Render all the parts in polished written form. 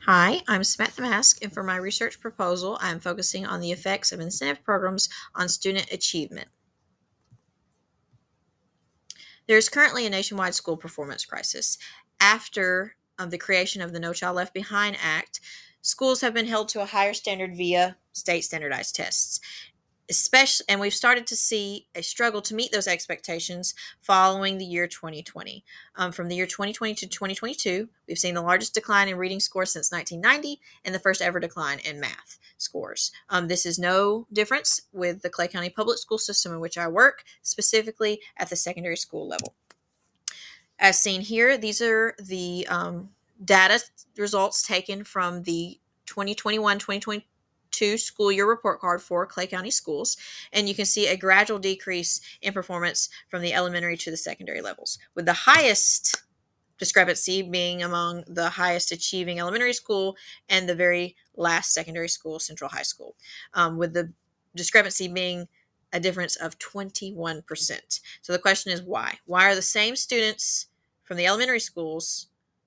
Hi, I'm Samantha Mask, and for my research proposal, I'm focusing on the effects of incentive programs on student achievement. There is currently a nationwide school performance crisis. After the creation of the No Child Left Behind Act, schools have been held to a higher standard via state standardized tests. Especially, and we've started to see a struggle to meet those expectations following the year 2020. From the year 2020 to 2022, we've seen the largest decline in reading scores since 1990 and the first ever decline in math scores. This is no difference with the Clay County public school system in which I work, specifically at the secondary school level. As seen here, these are the data results taken from the 2021-2022 school year report card for Clay County schools, and you can see a gradual decrease in performance from the elementary to the secondary levels, with the highest discrepancy being among the highest achieving elementary school and the very last secondary school, Central High School, with the discrepancy being a difference of 21%. So the question is why? Why are the same students from the elementary schools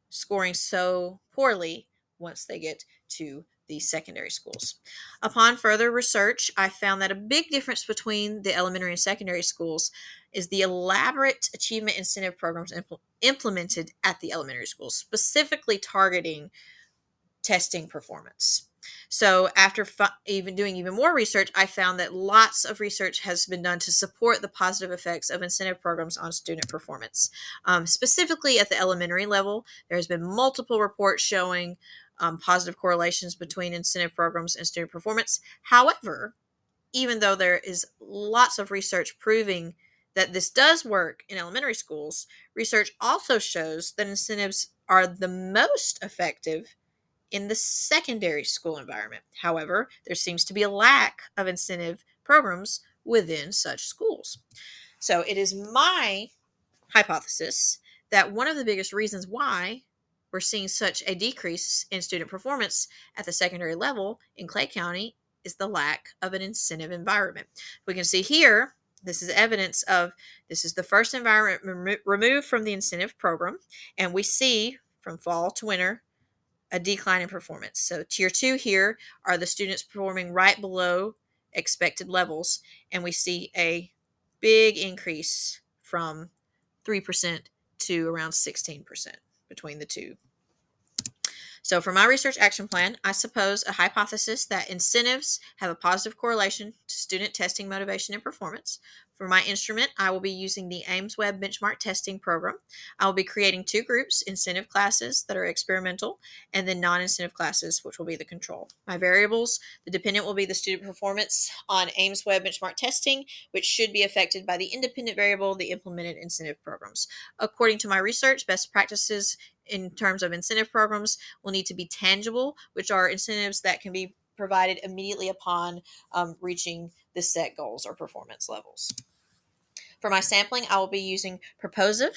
scoring so poorly once they get to the secondary schools? Upon further research, I found that a big difference between the elementary and secondary schools is the elaborate achievement incentive programs implemented at the elementary schools, specifically targeting testing performance. So after even doing even more research, I found that lots of research has been done to support the positive effects of incentive programs on student performance. Specifically at the elementary level, there has been multiple reports showing positive correlations between incentive programs and student performance. However, even though there is lots of research proving that this does work in elementary schools, research also shows that incentives are the most effective in the secondary school environment. However, there seems to be a lack of incentive programs within such schools. So it is my hypothesis that one of the biggest reasons why we're seeing such a decrease in student performance at the secondary level in Clay County is the lack of an incentive environment. We can see here, this is evidence of this is the first environment removed from the incentive program, and we see from fall to winter a decline in performance. So tier 2 here are the students performing right below expected levels, and we see a big increase from 3% to around 16% between the two. So for my research action plan, I suppose a hypothesis that incentives have a positive correlation to student testing motivation and performance. For my instrument, I will be using the Ames Web Benchmark Testing Program. I will be creating two groups, incentive classes that are experimental, and then non-incentive classes, which will be the control. My variables, the dependent will be the student performance on Ames Web Benchmark Testing, which should be affected by the independent variable, the implemented incentive programs. According to my research, best practices in terms of incentive programs will need to be tangible, which are incentives that can be provided immediately upon reaching the set goals or performance levels. For my sampling, I will be using Proposive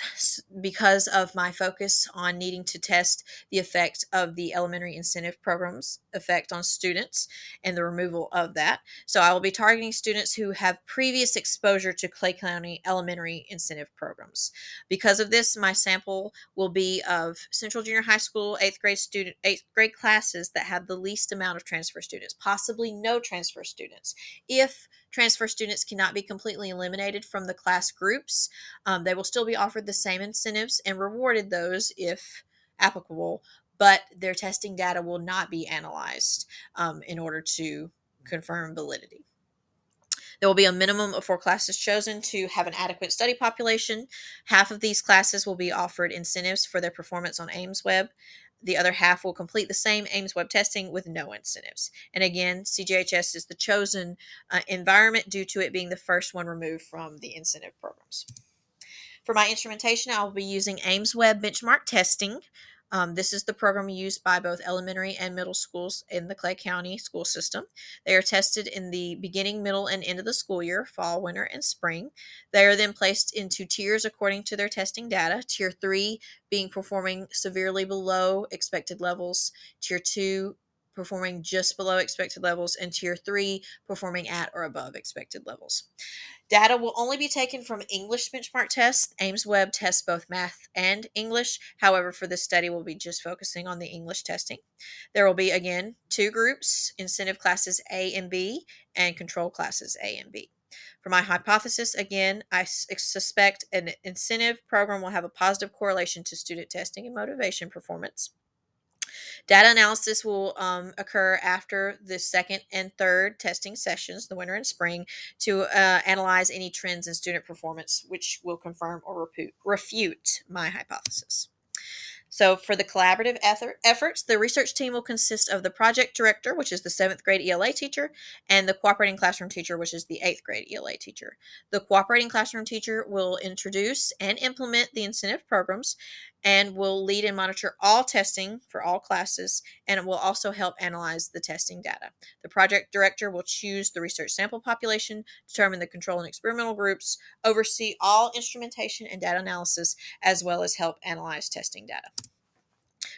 because of my focus on needing to test the effect of the elementary incentive program's effect on students and the removal of that. So I will be targeting students who have previous exposure to Clay County elementary incentive programs. Because of this, my sample will be of Central Junior High School eighth grade classes that have the least amount of transfer students, possibly no transfer students. If transfer students cannot be completely eliminated from the class groups, they will still be offered the same incentives and rewarded those if applicable, but their testing data will not be analyzed in order to confirm validity. There will be a minimum of 4 classes chosen to have an adequate study population. Half of these classes will be offered incentives for their performance on Ames Web. The other half will complete the same Ames Web testing with no incentives. And again, CJHS is the chosen environment due to it being the first one removed from the incentive programs. For my instrumentation, I will be using Ames Web Benchmark Testing. This is the program used by both elementary and middle schools in the Clay County school system. They are tested in the beginning, middle, and end of the school year, fall, winter, and spring. They are then placed into tiers according to their testing data. Tier 3 being performing severely below expected levels, Tier 2 performing just below expected levels, and Tier 3 performing at or above expected levels. Data will only be taken from English benchmark tests. Ames Web tests both math and English. However, for this study, we'll be just focusing on the English testing. There will be, again, 2 groups, incentive classes A and B, and control classes A and B. For my hypothesis, again, I suspect an incentive program will have a positive correlation to student testing and motivation performance. Data analysis will occur after the second and third testing sessions, the winter and spring, to analyze any trends in student performance, which will confirm or refute my hypothesis. So for the collaborative efforts, the research team will consist of the project director, which is the 7th grade ELA teacher, and the cooperating classroom teacher, which is the 8th grade ELA teacher. The cooperating classroom teacher will introduce and implement the incentive programs and will lead and monitor all testing for all classes, and it will also help analyze the testing data. The project director will choose the research sample population, determine the control and experimental groups, oversee all instrumentation and data analysis, as well as help analyze testing data.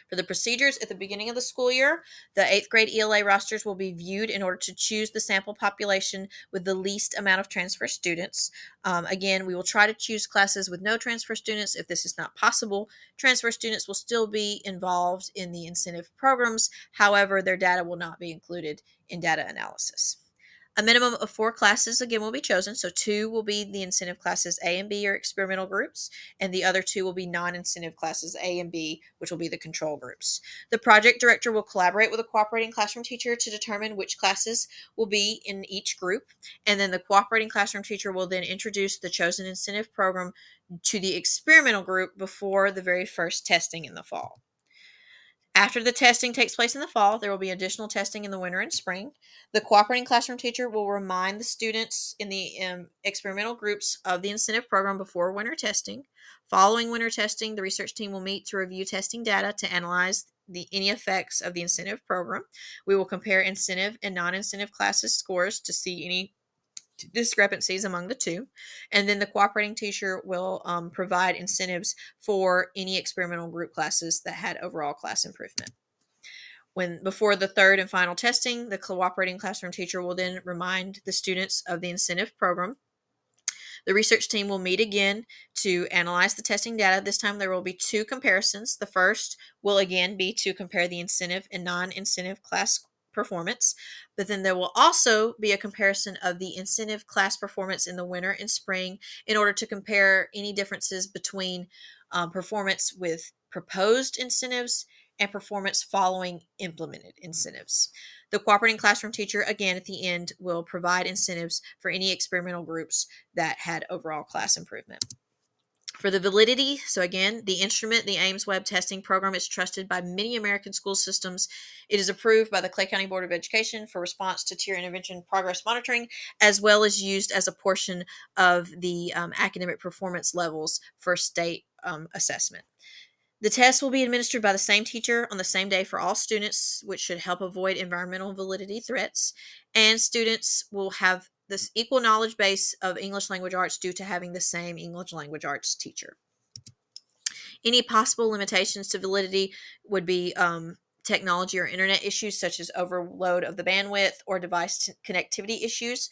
For the procedures at the beginning of the school year, the 8th grade ELA rosters will be viewed in order to choose the sample population with the least amount of transfer students. Again, we will try to choose classes with no transfer students. If this is not possible, transfer students will still be involved in the incentive programs. However, their data will not be included in data analysis. A minimum of 4 classes, again, will be chosen. So 2 will be the incentive classes A and B, or experimental groups, and the other 2 will be non-incentive classes A and B, which will be the control groups. The project director will collaborate with a cooperating classroom teacher to determine which classes will be in each group, and then the cooperating classroom teacher will then introduce the chosen incentive program to the experimental group before the very first testing in the fall. After the testing takes place in the fall, there will be additional testing in the winter and spring. The cooperating classroom teacher will remind the students in the experimental groups of the incentive program before winter testing. Following winter testing, the research team will meet to review testing data to analyze any effects of the incentive program. We will compare incentive and non-incentive classes scores to see any discrepancies among the two, and then the cooperating teacher will provide incentives for any experimental group classes that had overall class improvement. Before the third and final testing, the cooperating classroom teacher will then remind the students of the incentive program. The research team will meet again to analyze the testing data. This time there will be 2 comparisons. The first will again be to compare the incentive and non-incentive class performance, but then there will also be a comparison of the incentive class performance in the winter and spring in order to compare any differences between performance with proposed incentives and performance following implemented incentives. The cooperating classroom teacher, again, at the end, will provide incentives for any experimental groups that had overall class improvement. For the validity, so again, the instrument, the Ames Web testing program, is trusted by many American school systems. It is approved by the Clay County Board of Education for response to tier intervention progress monitoring, as well as used as a portion of the academic performance levels for state assessment. The test will be administered by the same teacher on the same day for all students, which should help avoid environmental validity threats, and students will have this equal knowledge base of English language arts due to having the same English language arts teacher. Any possible limitations to validity would be technology or internet issues, such as overload of the bandwidth or device connectivity issues.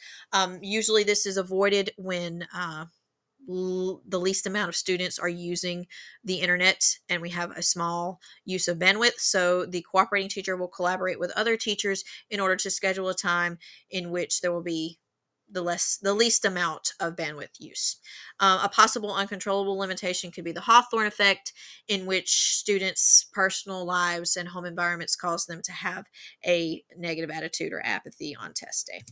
Usually this is avoided when the least amount of students are using the internet and we have a small use of bandwidth. So the cooperating teacher will collaborate with other teachers in order to schedule a time in which there will be the least amount of bandwidth use. A possible uncontrollable limitation could be the Hawthorne effect, in which students' personal lives and home environments cause them to have a negative attitude or apathy on test day.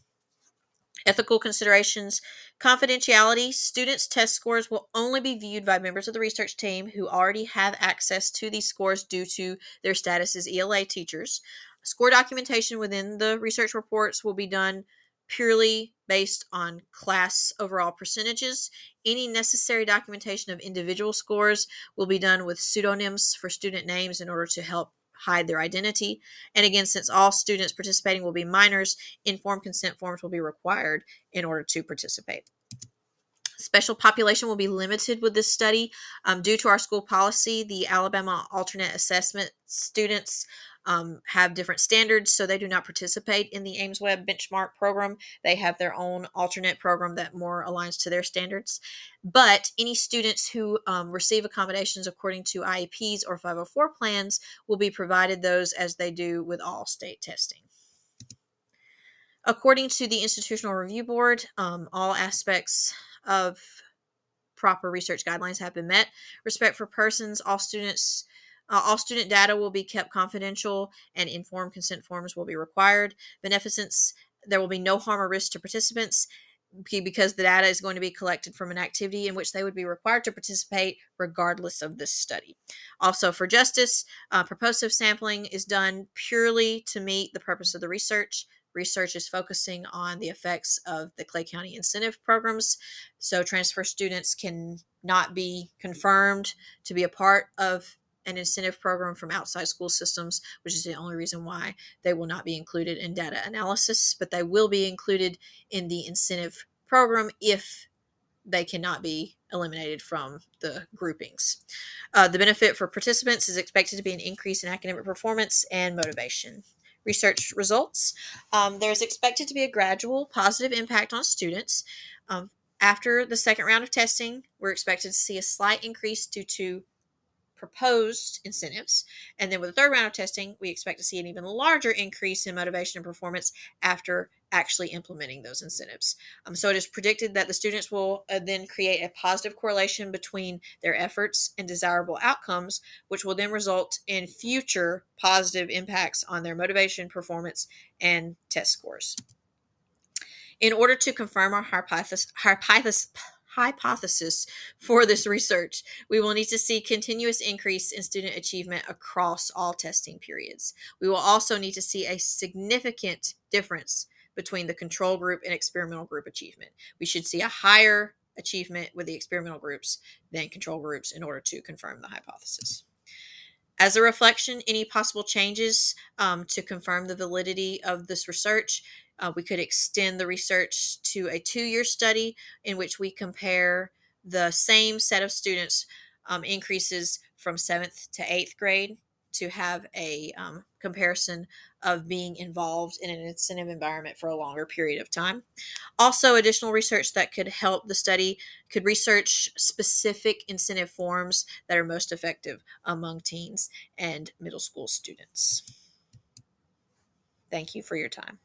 Ethical considerations, confidentiality. Students' test scores will only be viewed by members of the research team who already have access to these scores due to their status as ELA teachers. Score documentation within the research reports will be done purely based on class overall percentages. Any necessary documentation of individual scores will be done with pseudonyms for student names in order to help hide their identity. And again, since all students participating will be minors, informed consent forms will be required in order to participate. Special population will be limited with this study. Due to our school policy, the Alabama alternate assessment students have different standards, so they do not participate in the Ames-Webb benchmark program. They have their own alternate program that more aligns to their standards. But any students who receive accommodations according to IEPs or 504 plans will be provided those as they do with all state testing. According to the Institutional Review Board, all aspects of proper research guidelines have been met. Respect for persons, all student data will be kept confidential, and informed consent forms will be required. Beneficence, there will be no harm or risk to participants because the data is going to be collected from an activity in which they would be required to participate regardless of this study. Also, for justice, purposive sampling is done purely to meet the purpose of the research. Research is focusing on the effects of the Clay County incentive programs. So transfer students can not be confirmed to be a part of an incentive program from outside school systems, which is the only reason why they will not be included in data analysis, but they will be included in the incentive program if they cannot be eliminated from the groupings. The benefit for participants is expected to be an increase in academic performance and motivation. Research results. There's expected to be a gradual positive impact on students. After the second round of testing, we're expected to see a slight increase due to proposed incentives. And then with the third round of testing, we expect to see an even larger increase in motivation and performance after actually implementing those incentives. So it is predicted that the students will then create a positive correlation between their efforts and desirable outcomes, which will then result in future positive impacts on their motivation, performance, and test scores. In order to confirm our hypothesis for this research, we will need to see continuous increase in student achievement across all testing periods. We will also need to see a significant difference between the control group and experimental group achievement. We should see a higher achievement with the experimental groups than control groups in order to confirm the hypothesis. As a reflection, any possible changes to confirm the validity of this research, we could extend the research to a 2-year study in which we compare the same set of students increases from 7th to 8th grade to have a comparison of being involved in an incentive environment for a longer period of time. Also, additional research that could help the study could research specific incentive forms that are most effective among teens and middle school students. Thank you for your time.